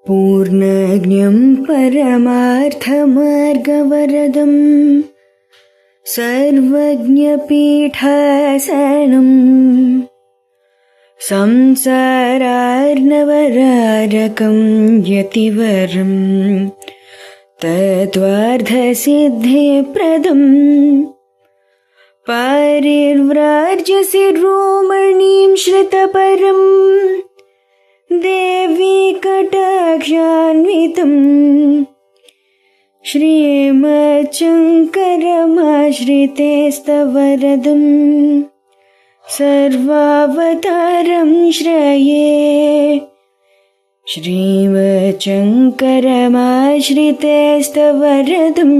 पूर्णज्ञं परमार्थमार्गवरदं सर्वज्ञपीठासनं संसारार्णवरारकं यतिवरं तत्त्वार्थसिद्धिप्रदं पारिव्राज्यशिरोमणिं श्रितपरं देवी कटाक्षान्वितं श्रीमच्शङ्करमाश्रितेस्तवरदं सर्वावतारं श्रये। श्रीमच्शङ्करमाश्रितेस्तवरदं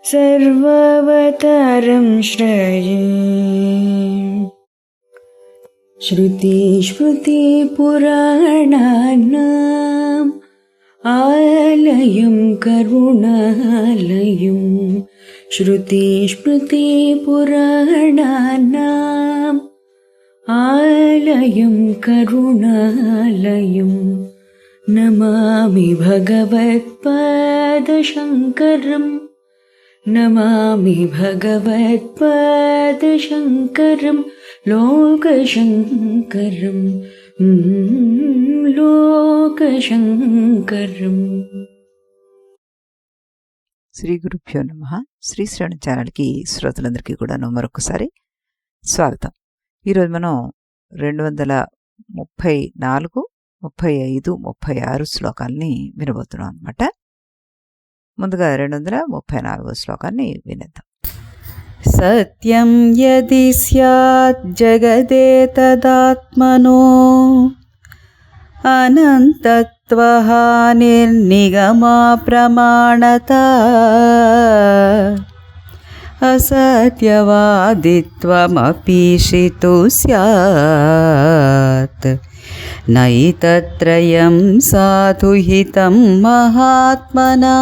सर्वावतारं श्रये। श्रुतिस्मृतिपुराणानाम् आलयं करुणालयं श्रुतिस्मृतिपुराणानाम् आलयं करुणालयं नमामि भगवत्पादशङ्करम् नमामि भगवत्पादशङ्करं लोकशङ्करं లోకశంకరం. శ్రీ గురుభ్యో నమః. శ్రీ శ్రవణ ఛానల్కి శ్రోతలందరికీ కూడాను మరొకసారి స్వాగతం. ఈరోజు మనం 234, 35, 36 శ్లోకాల్ని వినబోతున్నాం అన్నమాట. ముందుగా 234వ శ్లోకాన్ని వినేద్దాం. సత్యం యది స్యాత్ జగదేతదాత్మనో అనంతత్వహానిర్నిగమా ప్రమాణతా అసత్యవాదిత్వమపీషితు స్యాత్ నైతత్రయం సాధుహితం మహాత్మనా.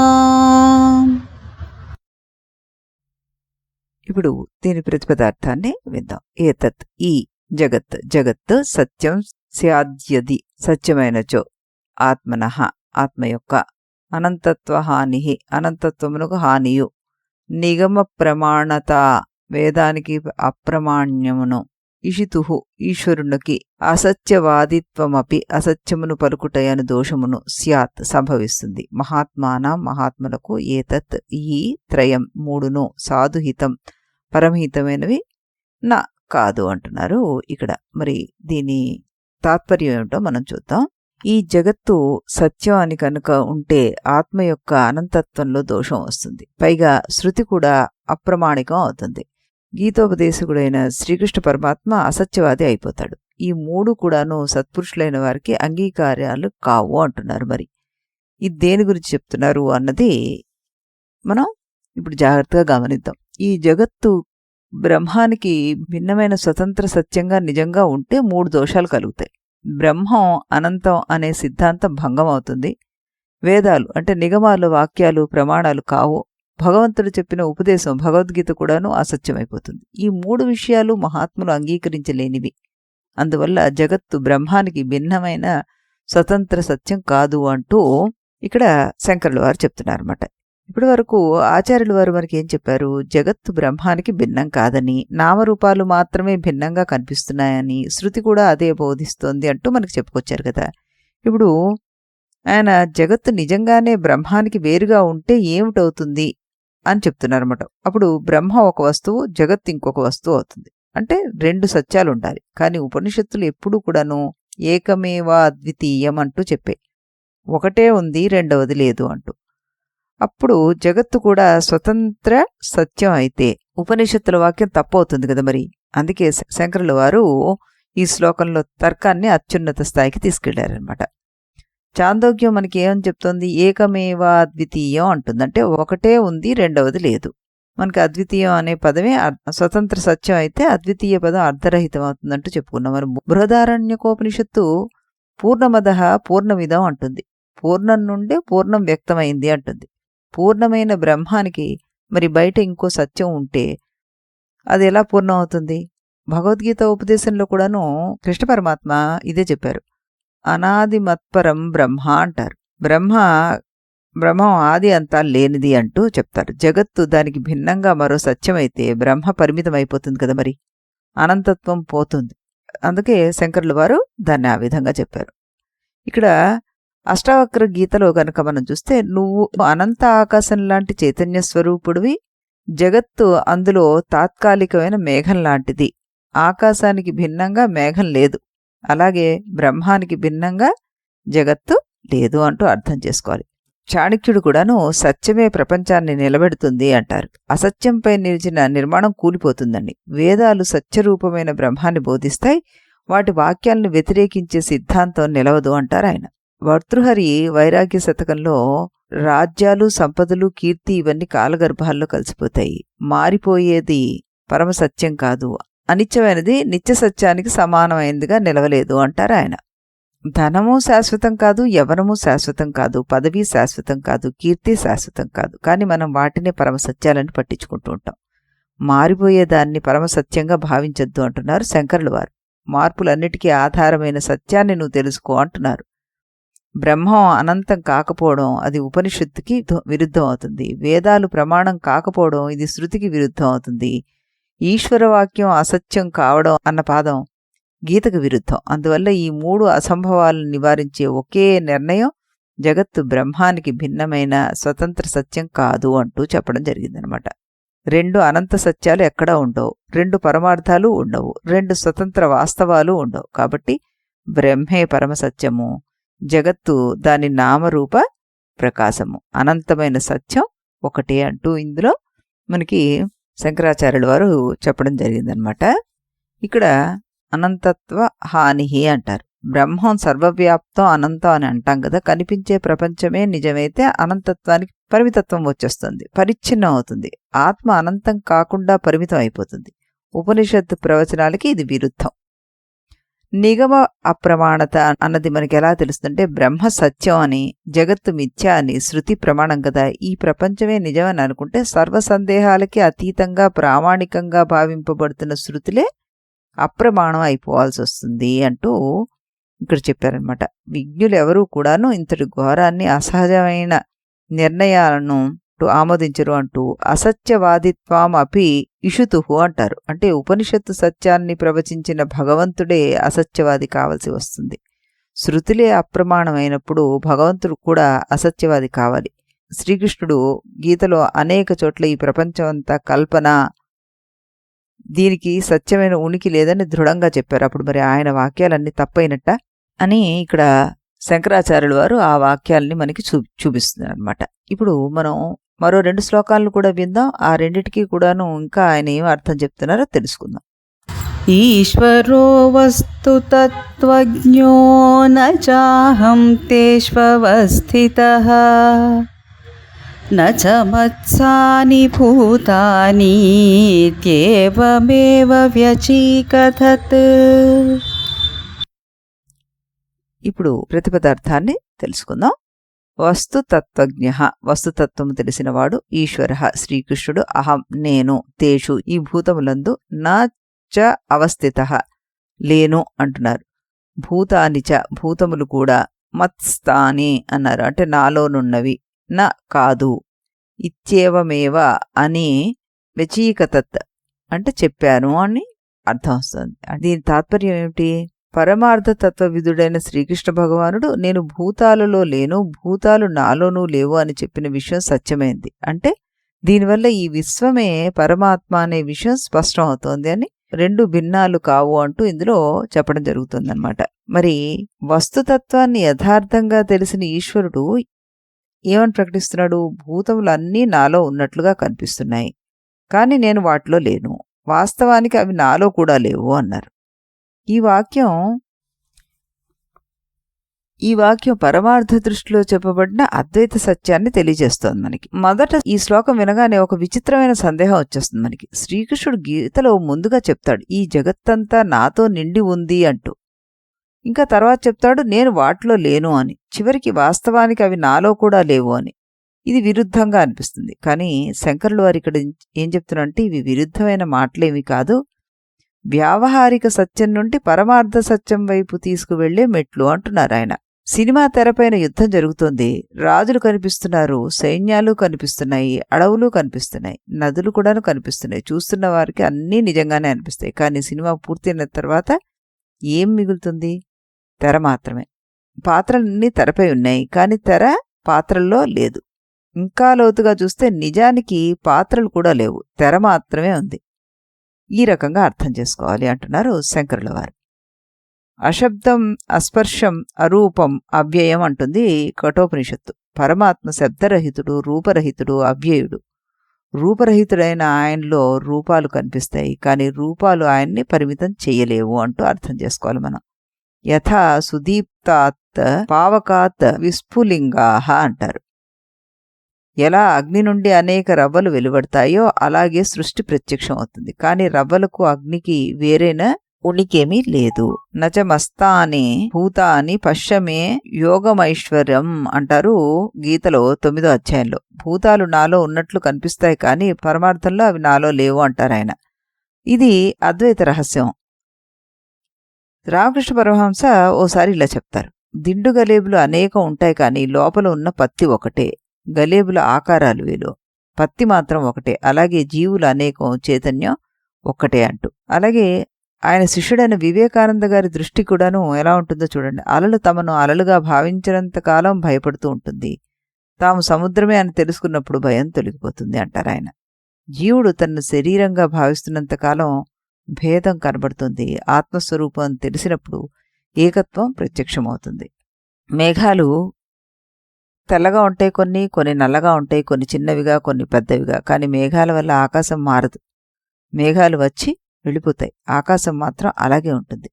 ఇప్పుడు దీని ప్రతిపదార్థాన్ని విందాం. ఏతత్ ఈ జగత్ జగత్ సత్యం స్యాద్యది సత్యమైనచో ఆత్మనః ఆత్మ యొక్క అనంతత్వ హాని అనంతత్వమునకు హానియు నిగమ ప్రమాణత వేదానికి అప్రమాణ్యమును ఇషితుహు ఈశ్వరునికి అసత్యవాదిత్వమపి అసత్యమును పలుకుటయను దోషమును స్యాత్ సంభవిస్తుంది. మహాత్మానం మహాత్ములకు ఏతత్ ఈ త్రయం మూడును సాధుహితం పరమహితమైనవి నా కాదు అంటున్నారు ఇక్కడ. మరి దీని తాత్పర్యం ఏమిటో మనం చూద్దాం. ఈ జగత్తు సత్యం అని కనుక ఉంటే ఆత్మ యొక్క అనంతత్వంలో దోషం వస్తుంది. పైగా శృతి కూడా అప్రమాణికం అవుతుంది. గీతోపదేశకుడైన శ్రీకృష్ణ పరమాత్మ అసత్యవాది అయిపోతాడు. ఈ మూడు కూడాను సత్పురుషులైన వారికి అంగీకారాలు కావు అంటున్నారు. మరి ఇది దేని గురించి చెప్తున్నారు అన్నది మనం ఇప్పుడు జాగ్రత్తగా గమనిద్దాం. ఈ జగత్తు బ్రహ్మానికి భిన్నమైన స్వతంత్ర సత్యంగా నిజంగా ఉంటే మూడు దోషాలు కలుగుతాయి. బ్రహ్మం అనంతం అనే సిద్ధాంతం భంగం అవుతుంది. వేదాలు అంటే నిగమాలు వాక్యాలు ప్రమాణాలు కావు. భగవంతుడు చెప్పిన ఉపదేశం భగవద్గీత కూడాను అసత్యమైపోతుంది. ఈ మూడు విషయాలు మహాత్ములు అంగీకరించలేనివి. అందువల్ల జగత్తు బ్రహ్మానికి భిన్నమైన స్వతంత్ర సత్యం కాదు అంటూ ఇక్కడ శంకరుల వారు చెప్తున్నారన్నమాట. ఇప్పటి వరకు ఆచార్యుల వారు మనకి ఏం చెప్పారు? జగత్తు బ్రహ్మానికి భిన్నం కాదని, నామరూపాలు మాత్రమే భిన్నంగా కనిపిస్తున్నాయని, శృతి కూడా అదే బోధిస్తోంది అంటూ మనకు చెప్పుకొచ్చారు కదా. ఇప్పుడు ఆయన జగత్తు నిజంగానే బ్రహ్మానికి వేరుగా ఉంటే ఏమిటవుతుంది అని చెప్తున్నారన్నమాట. అప్పుడు బ్రహ్మ ఒక వస్తువు, జగత్తు ఇంకొక వస్తువు అవుతుంది. అంటే రెండు సత్యాలు ఉండాలి. కానీ ఉపనిషత్తులు ఎప్పుడూ కూడాను ఏకమేవా అద్వితీయం అంటూ చెప్పే, ఒకటే ఉంది రెండవది లేదు అంటూ. అప్పుడు జగత్తు కూడా స్వతంత్ర సత్యం అయితే ఉపనిషత్తుల వాక్యం తప్పవుతుంది కదా. మరి అందుకే శంకరుల వారు ఈ శ్లోకంలో తర్కాన్ని అత్యున్నత స్థాయికి తీసుకెళ్లారనమాట. చాందోగ్యం మనకి ఏమని చెప్తోంది? ఏకమేవా అద్వితీయం అంటుంది. అంటే ఒకటే ఉంది రెండవది లేదు. మనకి అద్వితీయం అనే పదమే స్వతంత్ర సత్యం అయితే అద్వితీయ పదం అర్ధరహితం అవుతుందంటూ చెప్పుకున్నాం. మరి బృహదారణ్యకోపనిషత్తు పూర్ణమదః పూర్ణమిదం అంటుంది. పూర్ణం నుండే పూర్ణం వ్యక్తమైంది అంటుంది. పూర్ణమైన బ్రహ్మానికి మరి బయట ఇంకో సత్యం ఉంటే అది ఎలా పూర్ణం అవుతుంది? భగవద్గీత ఉపదేశంలో కూడాను కృష్ణ పరమాత్మ ఇదే చెప్పారు. అనాదిమత్పరం బ్రహ్మ అంటారు. బ్రహ్మం ఆది అంతా లేనిది అంటూ చెప్తారు. జగత్తు దానికి భిన్నంగా మరో సత్యమైతే బ్రహ్మ పరిమితమైపోతుంది కదా, మరి అనంతత్వం పోతుంది. అందుకే శంకరుల వారు దాన్ని ఆ విధంగా చెప్పారు. ఇక్కడ అష్టావక్ర గీతలో గనక మనం చూస్తే, నువ్వు అనంత ఆకాశం లాంటి చైతన్య స్వరూపుడివి, జగత్తు అందులో తాత్కాలికమైన మేఘం లాంటిది. ఆకాశానికి భిన్నంగా మేఘం లేదు, అలాగే బ్రహ్మానికి భిన్నంగా జగత్తు లేదు అంటూ అర్థం చేసుకోవాలి. చాణక్యుడు కూడాను సత్యమే ప్రపంచాన్ని నిలబెడుతుంది అంటారు. అసత్యంపై నిలిచిన నిర్మాణం కూలిపోతుందండి. వేదాలు సత్యరూపమైన బ్రహ్మాన్ని బోధిస్తాయి, వాటి వాక్యాలను వ్యతిరేకించే సిద్ధాంతం నిలవదు అంటారు ఆయన. భర్తృహరి వైరాగ్య శతకంలో రాజ్యాలు, సంపదలు, కీర్తి ఇవన్నీ కాలగర్భాల్లో కలిసిపోతాయి, మారిపోయేది పరమసత్యం కాదు, అనిత్యమైనది నిత్య సత్యానికి సమానమైనదిగా నిలవలేదు అంటారు ఆయన. ధనము శాశ్వతం కాదు, యవనము శాశ్వతం కాదు, పదవి శాశ్వతం కాదు, కీర్తి శాశ్వతం కాదు. కానీ మనం వాటినే పరమసత్యాలని పట్టించుకుంటూ ఉంటాం. మారిపోయేదాన్ని పరమసత్యంగా భావించొద్దు అంటున్నారు శంకరుల వారు. మార్పులన్నిటికీ ఆధారమైన సత్యాన్ని నువ్వు తెలుసుకో అంటున్నారు. బ్రహ్మం అనంతం కాకపోవడం అది ఉపనిషత్తుకి విరుద్ధం అవుతుంది. వేదాలు ప్రమాణం కాకపోవడం ఇది శృతికి విరుద్ధం అవుతుంది. ఈశ్వరవాక్యం అసత్యం కావడం అన్న పాదం గీతకు విరుద్ధం. అందువల్ల ఈ మూడు అసంభవాలను నివారించే ఒకే నిర్ణయం జగత్తు బ్రహ్మానికి భిన్నమైన స్వతంత్ర సత్యం కాదు అంటూ చెప్పడం జరిగిందనమాట. రెండు అనంత సత్యాలు ఎక్కడా ఉండవు, రెండు పరమార్థాలు ఉండవు, రెండు స్వతంత్ర వాస్తవాలు ఉండవు. కాబట్టి బ్రహ్మే పరమసత్యము, జగత్తు దాని నామరూప ప్రకాశము, అనంతమైన సత్యం ఒకటే అంటూ ఇందులో మనకి శంకరాచార్యుల వారు చెప్పడం జరిగిందనమాట. ఇక్కడ అనంతత్వ హాని అంటారు. బ్రహ్మం సర్వవ్యాప్తం అనంతం అని అంటాం కదా, కనిపించే ప్రపంచమే నిజమైతే అనంతత్వానికి పరిమితత్వం వచ్చేస్తుంది, పరిచ్ఛిన్నం అవుతుంది. ఆత్మ అనంతం కాకుండా పరిమితం అయిపోతుంది. ఉపనిషత్తు ప్రవచనాలకి ఇది విరుద్ధం. నిగమ అప్రమాణత అన్నది మనకి ఎలా తెలుస్తుందంటే, బ్రహ్మ సత్యం అని, జగత్తు మిథ్య అని శృతి ప్రమాణం కదా. ఈ ప్రపంచమే నిజమని అనుకుంటే సర్వ సందేహాలకి అతీతంగా ప్రామాణికంగా భావింపబడుతున్న శృతులే అప్రమాణం అయిపోవాల్సి వస్తుంది అంటూ ఇక్కడ చెప్పారనమాట. విజ్ఞులు ఎవరూ కూడాను ఇంతటి ఘోరాన్ని, అసహజమైన నిర్ణయాలను ఆమోదించరు అంటూ అసత్యవాదిత్వం అపి ఇషుతుహు అంటారు. అంటే ఉపనిషత్తు సత్యాన్ని ప్రవచించిన భగవంతుడే అసత్యవాది కావాల్సి వస్తుంది. శృతులే అప్రమాణమైనప్పుడు భగవంతుడు కూడా అసత్యవాది కావాలి. శ్రీకృష్ణుడు గీతలో అనేక చోట్ల ఈ ప్రపంచం అంతా కల్పన, దీనికి సత్యమైన ఉనికి లేదని దృఢంగా చెప్పారు. అప్పుడు మరి ఆయన వాక్యాలన్నీ తప్పైనట్ట అని ఇక్కడ శంకరాచార్యుల వారు ఆ వాక్యాలని మనకి చూపిస్తున్నారు అనమాట. ఇప్పుడు మనం మరో 2 శ్లోకాలను కూడా విందాం. ఆ రెండిటికి కూడాను ఇంకా ఆయన ఏం అర్థం చెప్తున్నారో తెలుసుకుందాం. ఈశ్వరో వస్తుతత్వజ్ఞో న చాహం తేష్వస్థితః న చ మత్సాని భూతాని ఇత్యేవమేవ వ్యచీకథత్. ఇప్పుడు ప్రతిపదార్థాన్ని తెలుసుకుందాం. వస్తుతత్వజ్ఞ, వస్తుతత్వము తెలిసినవాడు, ఈశ్వర శ్రీకృష్ణుడు, అహం నేను, తేషు ఈ భూతములందు, నా చ అవస్థితః లేను అంటున్నారు. భూతాని చ భూతములు కూడా, మత్స్థాని అన్నారు అంటే నాలోనున్నవి, నా కాదు, ఇత్యేవమేవ అని వ్యచీకతత్ అంటే చెప్పాను అని అర్థం వస్తుంది. దీని తాత్పర్యం ఏమిటి? పరమార్థతత్వవిధుడైన శ్రీకృష్ణ భగవానుడు నేను భూతాలలో లేను, భూతాలు నాలోనూ లేవు అని చెప్పిన విషయం సత్యమైంది. అంటే దీనివల్ల ఈ విశ్వమే పరమాత్మ అనే విషయం స్పష్టం అవుతోంది అని, రెండు భిన్నాలు కావు అంటూ ఇందులో చెప్పడం జరుగుతుందన్నమాట. మరి వస్తుతత్వాన్ని యథార్థంగా తెలిసిన ఈశ్వరుడు ఏమని ప్రకటిస్తున్నాడు? భూతములన్నీ నాలో ఉన్నట్లుగా కనిపిస్తున్నాయి, కానీ నేను వాటిలో లేను, వాస్తవానికి అవి నాలో కూడా లేవు అన్నారు. ఈ వాక్యం పరమార్థ దృష్టిలో చెప్పబడిన అద్వైత సత్యాన్ని తెలియజేస్తోంది మనకి. మొదట ఈ శ్లోకం వినగానే ఒక విచిత్రమైన సందేహం వచ్చేస్తుంది మనకి. శ్రీకృష్ణుడు గీతలో ముందుగా చెప్తాడు ఈ జగత్తంతా నాతో నిండి ఉంది అంటూ, ఇంకా తర్వాత చెప్తాడు నేను వాటిలో లేను అని, చివరికి వాస్తవానికి అవి నాలో కూడా లేవు అని. ఇది విరుద్ధంగా అనిపిస్తుంది. కానీ శంకరులు వారు ఇక్కడ ఏం చెప్తున్నారంటే ఇవి విరుద్ధమైన మాటలేమి కాదు, వ్యావహారిక సత్యం నుండి పరమార్థ సత్యం వైపు తీసుకువెళ్లే మెట్లు అంటున్నారు ఆయన. సినిమా తెరపైన యుద్ధం జరుగుతోంది. రాజులు కనిపిస్తున్నారు, సైన్యాలు కనిపిస్తున్నాయి, అడవులు కనిపిస్తున్నాయి, నదులు కూడా కనిపిస్తున్నాయి. చూస్తున్న వారికి అన్నీ నిజంగానే అనిపిస్తాయి. కానీ సినిమా పూర్తయిన తర్వాత ఏం మిగులుతుంది? తెర మాత్రమే. పాత్రలన్నీ తెరపై ఉన్నాయి, కానీ తెర పాత్రల్లో లేదు. ఇంకా లోతుగా చూస్తే నిజానికి పాత్రలు కూడా లేవు, తెర మాత్రమే ఉంది. ఈ రకంగా అర్థం చేసుకోవాలి అంటున్నారు శంకరుల వారు. అశబ్దం, అస్పర్శం, అరూపం, అవ్యయం అంటుంది కఠోపనిషత్తు. పరమాత్మ శబ్దరహితుడు, రూపరహితుడు, అవ్యయుడు. రూపరహితుడైన ఆయనలో రూపాలు కనిపిస్తాయి, కానీ రూపాలు ఆయన్ని పరిమితం చెయ్యలేవు అంటూ అర్థం చేసుకోవాలి మనం. యథా సుదీప్తాత్ పావకాత్ విస్ఫులింగాహ అంటారు. ఎలా అగ్ని నుండి అనేక రవ్వలు వెలువడతాయో అలాగే సృష్టి ప్రత్యక్షం అవుతుంది. కానీ రవ్వలకు అగ్నికి వేరేనా ఉనికేమీ లేదు. నచమస్తాని భూతాని పశ్యమే యోగమైశ్వర్యం అంటారు గీతలో 9వ అధ్యాయంలో. భూతాలు నాలో ఉన్నట్లు కనిపిస్తాయి, కానీ పరమార్థంలో అవి నాలో లేవు అంటారు ఆయన. ఇది అద్వైత రహస్యం. రామకృష్ణ పరమహంస ఓసారి ఇలా చెప్తారు. దిండు గలేబులు అనేకం ఉంటాయి, కానీ లోపల ఉన్న పత్తి ఒకటే. గలేబుల ఆకారాలు వేలు, పత్తి మాత్రం ఒకటే. అలాగే జీవులు అనేకం, చైతన్యం ఒక్కటే అంటూ. అలాగే ఆయన శిష్యుడైన వివేకానంద గారి దృష్టి కూడాను ఎలా ఉంటుందో చూడండి. అలలు తమను అలలుగా భావించినంత కాలం భయపడుతూ ఉంటుంది, తాము సముద్రమే అని తెలుసుకున్నప్పుడు భయం తొలగిపోతుంది అంటారు ఆయన. జీవుడు తనను శరీరంగా భావిస్తున్నంతకాలం భేదం కనబడుతుంది, ఆత్మస్వరూపం తెలిసినప్పుడు ఏకత్వం ప్రత్యక్షమవుతుంది. మేఘాలు తెల్లగా ఉంటాయి, కొన్ని నల్లగా ఉంటాయి, కొన్ని చిన్నవిగా, కొన్ని పెద్దవిగా. కానీ మేఘాల వల్ల ఆకాశం మారదు. మేఘాలు వచ్చి వెళ్ళిపోతాయి, ఆకాశం మాత్రం అలాగే ఉంటుంది.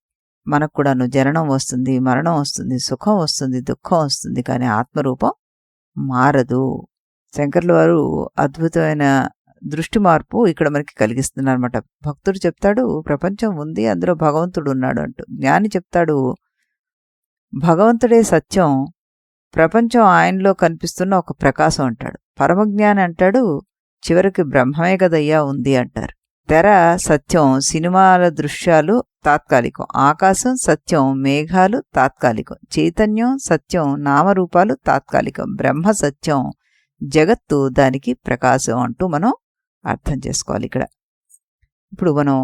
మనకు కూడాను జననం వస్తుంది, మరణం వస్తుంది, సుఖం వస్తుంది, దుఃఖం వస్తుంది, కానీ ఆత్మరూపం మారదు. శంకర్ల వారు అద్భుతమైన దృష్టి మార్పు ఇక్కడ మనకి కలిగిస్తున్నారన్నమాట. భక్తుడు చెప్తాడు ప్రపంచం ఉంది, అందులో భగవంతుడు ఉన్నాడు అంటూ. జ్ఞాని చెప్తాడు భగవంతుడే సత్యం, ప్రపంచం ఆయనలో కనిపిస్తున్న ఒక ప్రకాశం అంటాడు. పరమజ్ఞాని అంటాడు చివరికి బ్రహ్మమే కదయ్యా ఉంది అంటారు. తెర సత్యం, సినిమాల దృశ్యాలు తాత్కాలికం. ఆకాశం సత్యం, మేఘాలు తాత్కాలికం. చైతన్యం సత్యం, నామరూపాలు తాత్కాలికం. బ్రహ్మ సత్యం, జగత్తు దానికి ప్రకాశం అంటూ మనం అర్థం చేసుకోవాలి ఇక్కడ. ఇప్పుడు మనం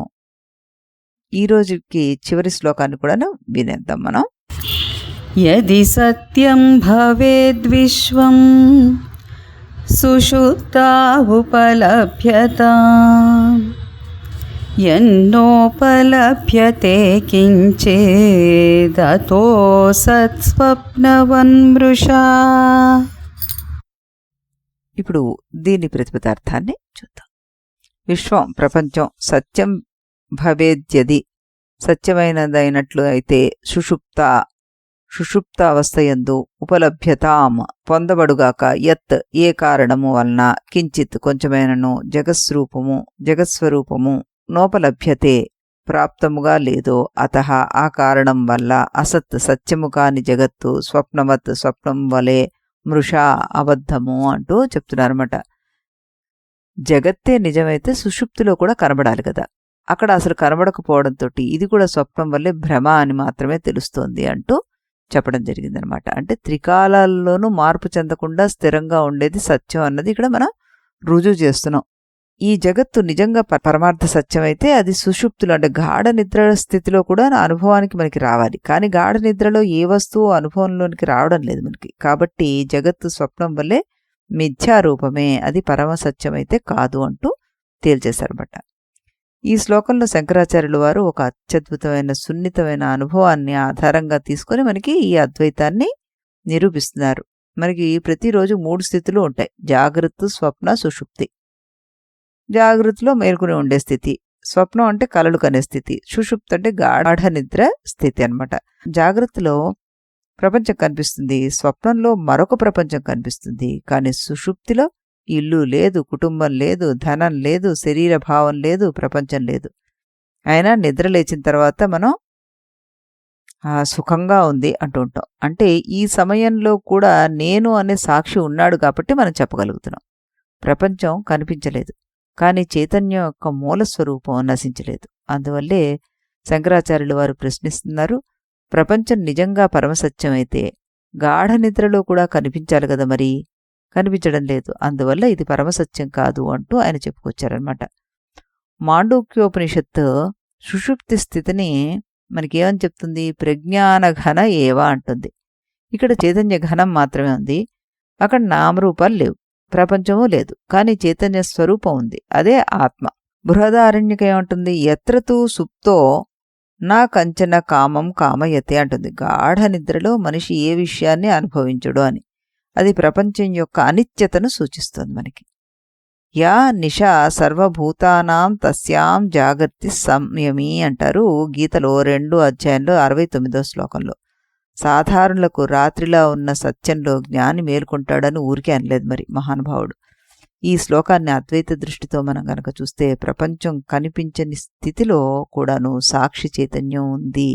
ఈ రోజుకి చివరి శ్లోకాన్ని కూడా వినేద్దాం మనం. యది సత్యం భవేద్విశ్వం సుషుప్తా ఉపలభ్యతాం యన్నోపలభ్యతే కించేదతో సత్స్వప్నవన్మృషా. ఇప్పుడు దీని ప్రతిపదార్థాన్ని చూద్దాం. విశ్వం ప్రపంచం సత్యం భవేద్యది సత్యమైనదైనట్లు అయితే సుషుప్త అవస్థయందు ఉపలభ్యతాం పొందబడుగాక యత్ ఏ కారణము వలన కించిత్ కొంచెమైనను జగత్స్వరూపము నోపలభ్యతే ప్రాప్తముగా లేదో అతః ఆ కారణం వల్ల అసత్ సత్యము కాని జగత్తు స్వప్నవత్ స్వప్నం వలె మృషా అబద్ధము అంటూ చెప్తున్నారన్నమాట. జగత్తే నిజమైతే సుషుప్తిలో కూడా కనబడాలి కదా, అక్కడ అసలు కనబడకపోవడంతో ఇది కూడా స్వప్నం వల్లే భ్రమ అని మాత్రమే తెలుస్తోంది అంటూ చెప్పడం జరిగిందనమాట. అంటే త్రికాలాల్లోనూ మార్పు చెందకుండా స్థిరంగా ఉండేది సత్యం అన్నది ఇక్కడ మనం రుజువు చేస్తున్నాం. ఈ జగత్తు నిజంగా పరమార్థ సత్యం అయితే అది సుషుప్తులు అంటే గాఢ నిద్ర స్థితిలో కూడా అనుభవానికి మనకి రావాలి. కానీ గాఢ నిద్రలో ఏ వస్తువు అనుభవంలోనికి రావడం లేదు మనకి. కాబట్టి జగత్తు స్వప్నం వల్లే మిథ్యారూపమే, అది పరమ సత్యం అయితే కాదు అంటూ తేల్చేశారన్నమాట. ఈ శ్లోకంలో శంకరాచార్యుల వారు ఒక అత్యద్భుతమైన సున్నితమైన అనుభవాన్ని ఆధారంగా తీసుకొని మనకి ఈ అద్వైతాన్ని నిరూపిస్తున్నారు. మనకి ప్రతిరోజు 3 స్థితులు ఉంటాయి: జాగ్రత్త, స్వప్న, సుషుప్తి. జాగ్రత్తలో మేల్కొని ఉండే స్థితి, స్వప్నం అంటే కలలు కనే స్థితి, సుషుప్తి అంటే గాఢ నిద్ర స్థితి అన్నమాట. జాగ్రత్తలో ప్రపంచం కనిపిస్తుంది, స్వప్నంలో మరొక ప్రపంచం కనిపిస్తుంది. కానీ సుషుప్తిలో ఇల్లు లేదు, కుటుంబం లేదు, ధనం లేదు, శరీర భావం లేదు, ప్రపంచం లేదు. అయినా నిద్ర లేచిన తర్వాత మనం సుఖంగా ఉంది అంటూ ఉంటాం. అంటే ఈ సమయంలో కూడా నేను అనే సాక్షి ఉన్నాడు కాబట్టి మనం చెప్పగలుగుతున్నాం. ప్రపంచం కనిపించలేదు, కానీ చైతన్యం యొక్క మూలస్వరూపం నశించలేదు. అందువల్లే శంకరాచార్యులు వారు ప్రశ్నిస్తున్నారు, ప్రపంచం నిజంగా పరమసత్యమైతే గాఢ నిద్రలో కూడా కనిపించాలి కదా, మరి కనిపించడం లేదు, అందువల్ల ఇది పరమసత్యం కాదు అంటూ ఆయన చెప్పుకొచ్చారనమాట. మాండూక్యోపనిషత్తు సుషుప్తి స్థితిని మనకేమని చెప్తుంది? ప్రజ్ఞాన ఘన ఏవా అంటుంది. ఇక్కడ చైతన్య ఘనం మాత్రమే ఉంది, అక్కడ నామరూపాలు లేవు, ప్రపంచము లేదు, కానీ చైతన్య స్వరూపం ఉంది, అదే ఆత్మ. బృహదారణ్యక ఏమంటుంది? ఎత్రతూ సుప్తో నా కంచన కామం కామయతే అంటుంది. గాఢ నిద్రలో మనిషి ఏ విషయాన్ని అనుభవించడు అని. అది ప్రపంచం యొక్క అనిత్యతను సూచిస్తుంది మనకి. యా నిషా సర్వభూతానాం తస్యాం జాగర్తి సంయమీ అంటారు గీతలో 2వ అధ్యాయంలో 69వ శ్లోకంలో. సాధారణులకు రాత్రిలా ఉన్న సత్యంలో జ్ఞాని మేల్కొంటాడని ఊరికే అనలేదు మరి మహానుభావుడు. ఈ శ్లోకాన్ని అద్వైత దృష్టితో మనం గనక చూస్తే ప్రపంచం కనిపించని స్థితిలో కూడాను సాక్షి చైతన్యం ఉంది,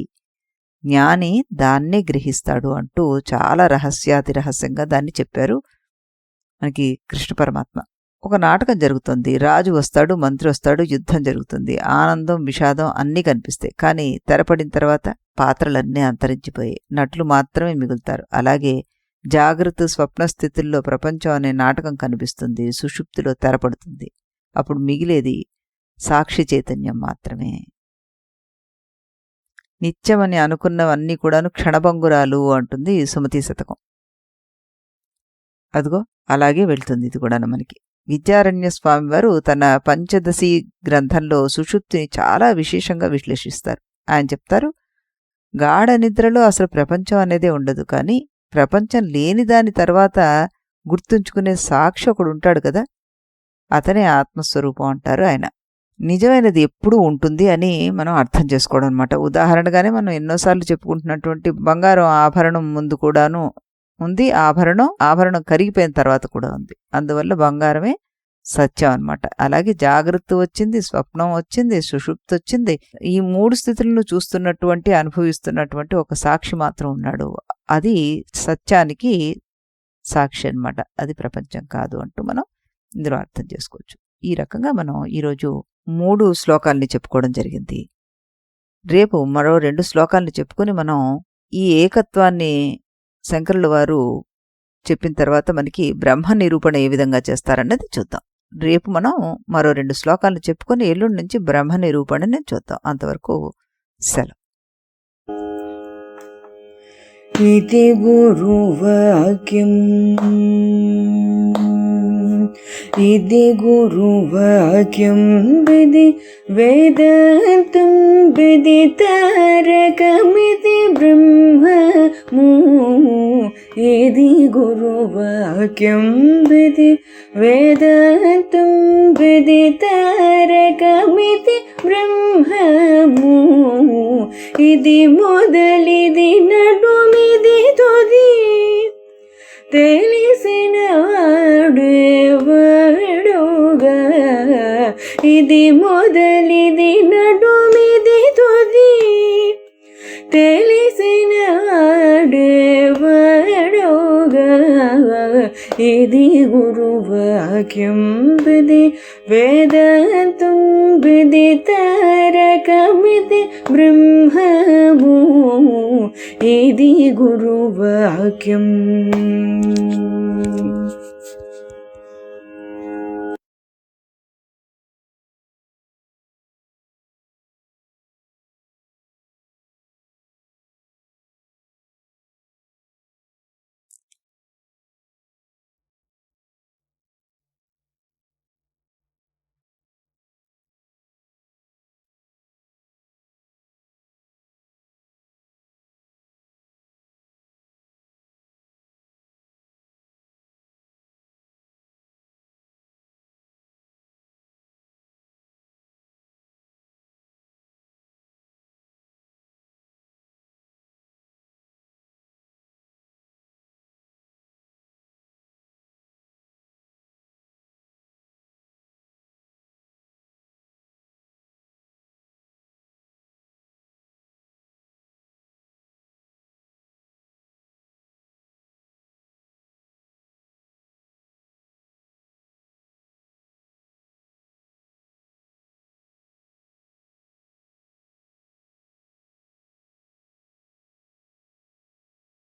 జ్ఞాని దాన్నే గ్రహిస్తాడు అంటూ చాలా రహస్యాతి రహస్యంగా దాన్ని చెప్పారు మనకి కృష్ణ పరమాత్మ. ఒక నాటకం జరుగుతుంది, రాజు వస్తాడు, మంత్రి వస్తాడు, యుద్ధం జరుగుతుంది, ఆనందం విషాదం అన్నీ కనిపిస్తాయి. కానీ తెరపడిన తర్వాత పాత్రలన్నీ అంతరించిపోయాయి, నటులు మాత్రమే మిగులుతారు. అలాగే జాగ్రత్త స్వప్న స్థితుల్లో ప్రపంచం అనే నాటకం కనిపిస్తుంది, సుషుప్తిలో తెరపడుతుంది. అప్పుడు మిగిలేది సాక్షి చైతన్యం మాత్రమే. నిత్యమని అనుకున్నవన్నీ కూడాను క్షణభంగురాలు అంటుంది సుమతి శతకం. అదిగో అలాగే వెళ్తుంది ఇది కూడాను మనకి. విద్యారణ్య స్వామి వారు తన పంచదశి గ్రంథంలో సుషుప్తిని చాలా విశేషంగా విశ్లేషిస్తారు. ఆయన చెప్తారు, గాఢ నిద్రలో అసలు ప్రపంచం అనేదే ఉండదు, కానీ ప్రపంచం లేని దాని తర్వాత గుర్తుంచుకునే సాక్షి ఒకడు ఉంటాడు కదా, అతనే ఆత్మస్వరూపం అంటారు ఆయన. నిజమైనది ఎప్పుడూ ఉంటుంది అని మనం అర్థం చేసుకోవడం అనమాట. ఉదాహరణగానే మనం ఎన్నోసార్లు చెప్పుకుంటున్నటువంటి బంగారం ఆభరణం ముందు కూడాను ఉంది, ఆభరణం కరిగిపోయిన తర్వాత కూడా ఉంది. అందువల్ల బంగారమే సత్యం అనమాట. అలాగే జాగ్రత్త వచ్చింది, స్వప్నం వచ్చింది, సుషుప్తి వచ్చింది. ఈ 3 స్థితులను చూస్తున్నటువంటి అనుభవిస్తున్నటువంటి ఒక సాక్షి మాత్రం ఉన్నాడు, అది సత్యానికి సాక్షి అనమాట, అది ప్రపంచం కాదు అంటూ మనం ఇందులో అర్థం చేసుకోవచ్చు. ఈ రకంగా మనం ఈరోజు 3 శ్లోకాలని చెప్పుకోవడం జరిగింది. రేపు మరో 2 శ్లోకాలని చెప్పుకొని మనం ఈ ఏకత్వాన్ని శంకరుల వారు చెప్పిన తర్వాత మనకి బ్రహ్మ నిరూపణ ఏ విధంగా చేస్తారన్నది చూద్దాం. రేపు మనం మరో 2 శ్లోకాలను చెప్పుకొని ఎల్లుండి నుంచి బ్రహ్మ నిరూపణని చూద్దాం. అంతవరకు సెలవు. ఇది గురువాక్యం, ఇది గురువాక్యం, విధి వేదాంతం విదితారకమితి బ్రహ్మము. ఇది గురువాక్యం, విధి వేదాంతం విదితారకమితి బ్రహ్మము. ఇది మొదలిది నడుమిది తుది, తెలిసిన వాడేవాడుగా. ఇది మొదలిది నడుమిది తుది, తెలిసిన వాడేవాడుగా. ఇది గురువాక్యం, విధి వేదాంతం విదితారకమితి బ్రహ్మము. ఇది గురువాక్యం.